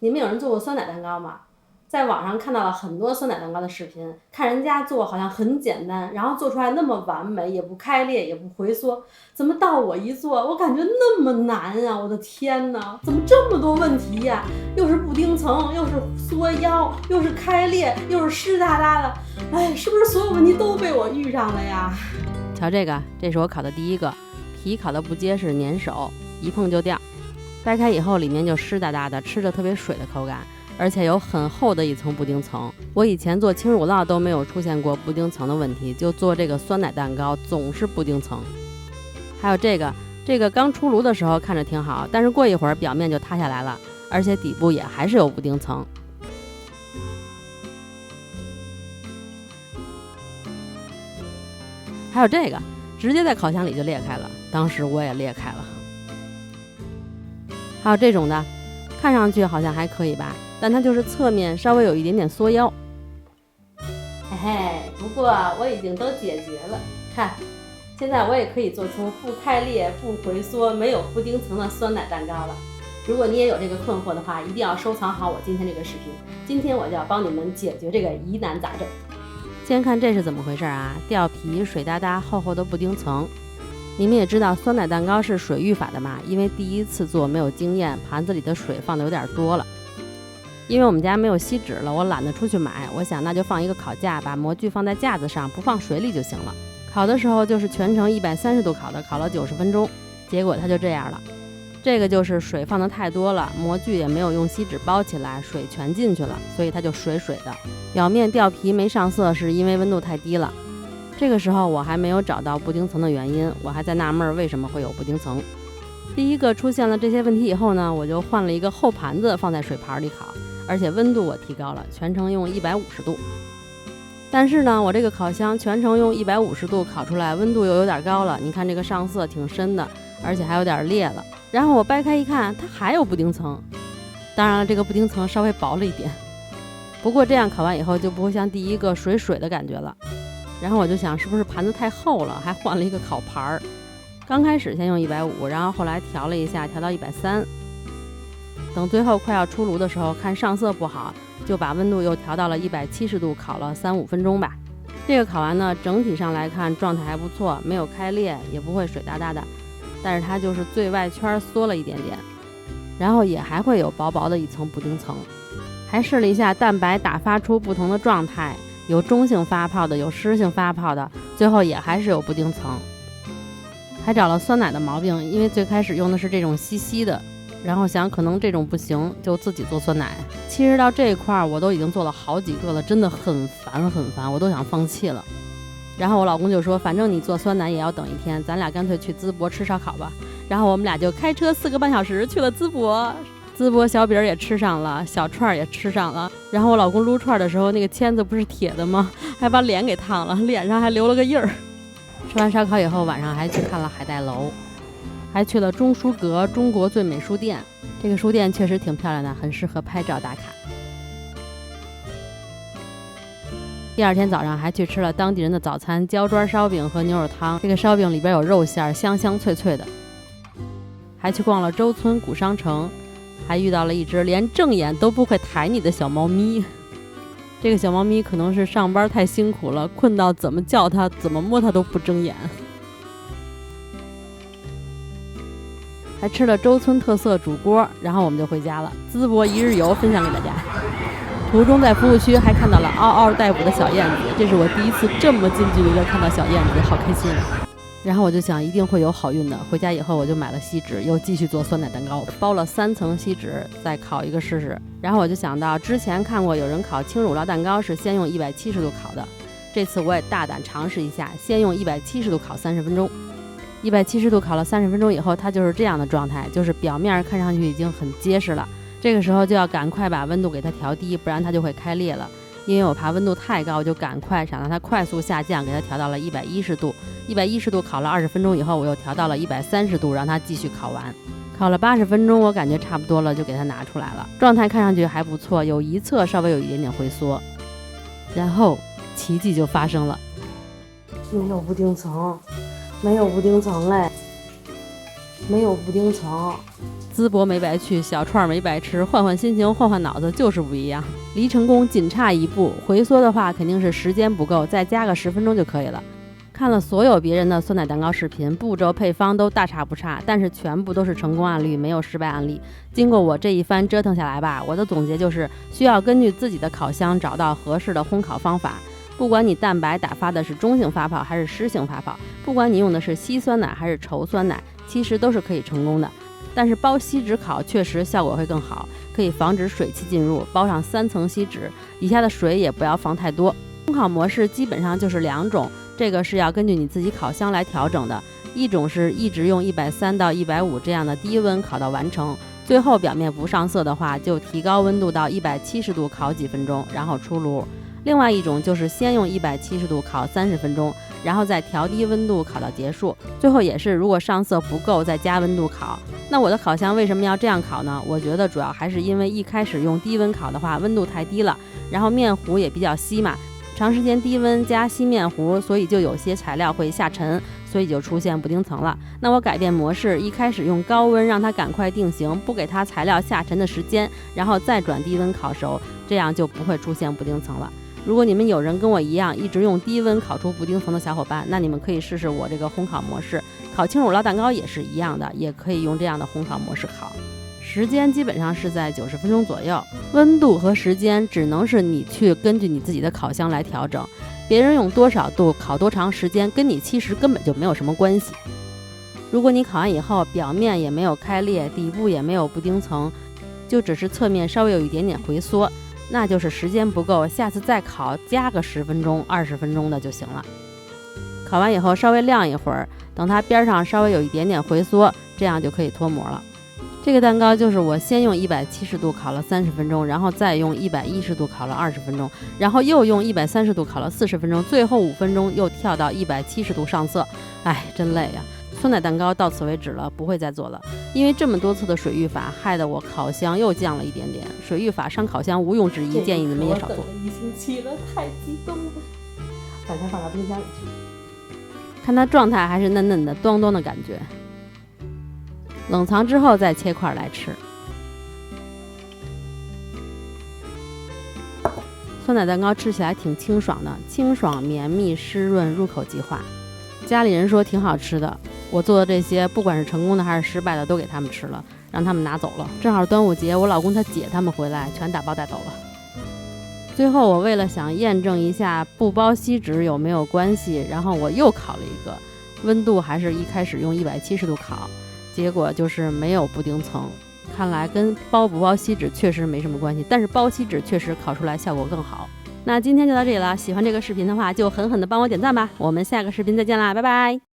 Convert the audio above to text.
你们有人做过酸奶蛋糕吗？在网上看到了很多酸奶蛋糕的视频，看人家做好像很简单，然后做出来那么完美，也不开裂，也不回缩，怎么到我一做，我感觉那么难啊！我的天哪，怎么这么多问题呀？又是布丁层，又是缩腰，又是开裂，又是湿哒哒的，哎，是不是所有问题都被我遇上了呀？瞧这个，这是我烤的第一个，皮烤的不结实，粘手，一碰就掉。掰开以后，里面就湿哒哒的，吃着特别水的口感。而且有很厚的一层布丁层，我以前做轻乳酪都没有出现过布丁层的问题，就做这个酸奶蛋糕总是布丁层。还有这个刚出炉的时候看着挺好，但是过一会儿表面就塌下来了，而且底部也还是有布丁层。还有这个直接在烤箱里就裂开了，当时我也裂开了。还有这种的，看上去好像还可以吧，但它就是侧面稍微有一点点缩腰。嘿嘿，不过我已经都解决了，看，现在我也可以做出不开裂、不回缩、没有布丁层的酸奶蛋糕了。如果你也有这个困惑的话，一定要收藏好我今天这个视频。今天我就要帮你们解决这个疑难杂症。先看这是怎么回事啊？掉皮、水哒哒、厚厚的布丁层。你们也知道酸奶蛋糕是水浴法的嘛，因为第一次做没有经验，盘子里的水放的有点多了。因为我们家没有锡纸了，我懒得出去买，我想那就放一个烤架，把模具放在架子上，不放水里就行了。烤的时候就是全程130度烤的，烤了90分钟，结果它就这样了。这个就是水放的太多了，模具也没有用锡纸包起来，水全进去了，所以它就水水的。表面掉皮没上色是因为温度太低了。这个时候我还没有找到布丁层的原因，我还在纳闷为什么会有布丁层。第一个出现了这些问题以后呢，我就换了一个厚盘子放在水盘里烤，而且温度我提高了，全程用150度。但是呢，我这个烤箱全程用150度烤出来，温度又有点高了，你看这个上色挺深的，而且还有点裂了。然后我掰开一看，它还有布丁层，当然了，这个布丁层稍微薄了一点，不过这样烤完以后就不会像第一个水水的感觉了。然后我就想是不是盘子太厚了，还换了一个烤盘儿。刚开始先用150，然后后来调了一下，调到130。等最后快要出炉的时候，看上色不好，就把温度又调到了170度，烤了3-5分钟吧。这个烤完呢，整体上来看状态还不错，没有开裂，也不会水哒哒的，但是它就是最外圈缩了一点点，然后也还会有薄薄的一层布丁层。还试了一下蛋白打发出不同的状态，有中性发泡的，有湿性发泡的，最后也还是有布丁层。还找了酸奶的毛病，因为最开始用的是这种稀稀的，然后想可能这种不行，就自己做酸奶。其实到这一块我都已经做了好几个了，真的很烦，我都想放弃了。然后我老公就说，反正你做酸奶也要等一天，咱俩干脆去淄博吃烧烤吧。然后我们俩就开车4个半小时去了淄博。淄博小饼也吃上了，小串也吃上了。然后我老公撸串的时候，那个签子不是铁的吗？还把脸给烫了，脸上还留了个印儿。吃完烧烤以后，晚上还去看了海带楼，还去了中书阁中国最美书店。这个书店确实挺漂亮的，很适合拍照打卡。第二天早上还去吃了当地人的早餐，焦砖烧饼和牛肉汤。这个烧饼里边有肉馅，香香脆脆的。还去逛了周村古商城，还遇到了一只连正眼都不会抬你的小猫咪。这个小猫咪可能是上班太辛苦了，困到怎么叫它怎么摸它都不睁眼。还吃了周村特色煮锅，然后我们就回家了。淄博一日游分享给大家。途中在服务区还看到了嗷嗷待哺的小燕子，这是我第一次这么近距离的看到小燕子，好开心。然后我就想一定会有好运的，回家以后我就买了锡纸，又继续做酸奶蛋糕，包了3层锡纸，再烤一个试试。然后我就想到之前看过有人烤轻乳酪蛋糕是先用170度烤的，这次我也大胆尝试一下，先用170度烤30分钟。170度烤了30分钟以后，它就是这样的状态，就是表面看上去已经很结实了。这个时候就要赶快把温度给它调低，不然它就会开裂了。因为我怕温度太高，我就赶快想让它快速下降，给它调到了110度。110度烤了20分钟以后，我又调到了130度，让它继续烤完。烤了80分钟，我感觉差不多了，就给它拿出来了。状态看上去还不错，有一侧稍微有一点点回缩。然后奇迹就发生了，没有布丁层，没有布丁层嘞，没有布丁层，淄博没白去，小串没白吃，换换心情，换换脑子就是不一样。离成功仅差一步，回缩的话肯定是时间不够，再加个10分钟就可以了。看了所有别人的酸奶蛋糕视频，步骤配方都大差不差，但是全部都是成功案例，没有失败案例。经过我这一番折腾下来吧，我的总结就是需要根据自己的烤箱找到合适的烘烤方法。不管你蛋白打发的是中性发泡还是湿性发泡，不管你用的是稀酸奶还是稠酸奶，其实都是可以成功的。但是包锡纸烤确实效果会更好，可以防止水汽进入，包上3层锡纸，底下的水也不要放太多。烘烤模式基本上就是2种，这个是要根据你自己烤箱来调整的。一种是一直用130到150这样的低温烤到完成，最后表面不上色的话，就提高温度到170度烤几分钟，然后出炉。另外一种就是先用170度烤30分钟，然后再调低温度烤到结束，最后也是如果上色不够再加温度烤。那我的烤箱为什么要这样烤呢？我觉得主要还是因为一开始用低温烤的话温度太低了，然后面糊也比较稀嘛，长时间低温加稀面糊，所以就有些材料会下沉，所以就出现布丁层了。那我改变模式，一开始用高温让它赶快定型，不给它材料下沉的时间，然后再转低温烤熟，这样就不会出现布丁层了。如果你们有人跟我一样一直用低温烤出布丁层的小伙伴，那你们可以试试我这个烘烤模式。烤轻乳酪蛋糕也是一样的，也可以用这样的烘烤模式烤，时间基本上是在90分钟左右。温度和时间只能是你去根据你自己的烤箱来调整，别人用多少度烤多长时间跟你其实根本就没有什么关系。如果你烤完以后表面也没有开裂，底部也没有布丁层，就只是侧面稍微有一点点回缩，那就是时间不够，下次再烤加个10分钟20分钟的就行了。烤完以后稍微晾一会儿，等它边上稍微有一点点回缩，这样就可以脱模了。这个蛋糕就是我先用170度烤了30分钟，然后再用110度烤了20分钟，然后又用130度烤了40分钟，最后5分钟又跳到170度上色。哎，真累呀！酸奶蛋糕到此为止了，不会再做了，因为这么多次的水浴法，害得我烤箱又降了一点点。水浴法伤烤箱毋庸置疑，建议你们也少做。我等了1星期了，太激动了，赶快放到冰箱里去。看它状态还是嫩嫩的、端端的感觉。冷藏之后再切块来吃。酸奶蛋糕吃起来挺清爽的，清爽绵密湿润，入口即化。家里人说挺好吃的，我做的这些不管是成功的还是失败的都给他们吃了，让他们拿走了。正好端午节我老公他姐他们回来，全打包带走了。最后我为了想验证一下不包锡纸有没有关系，然后我又烤了一个，温度还是一开始用170度烤，结果就是没有布丁层。看来跟包不包锡纸确实没什么关系，但是包锡纸确实烤出来效果更好。那今天就到这里了，喜欢这个视频的话就狠狠的帮我点赞吧，我们下个视频再见啦，拜拜。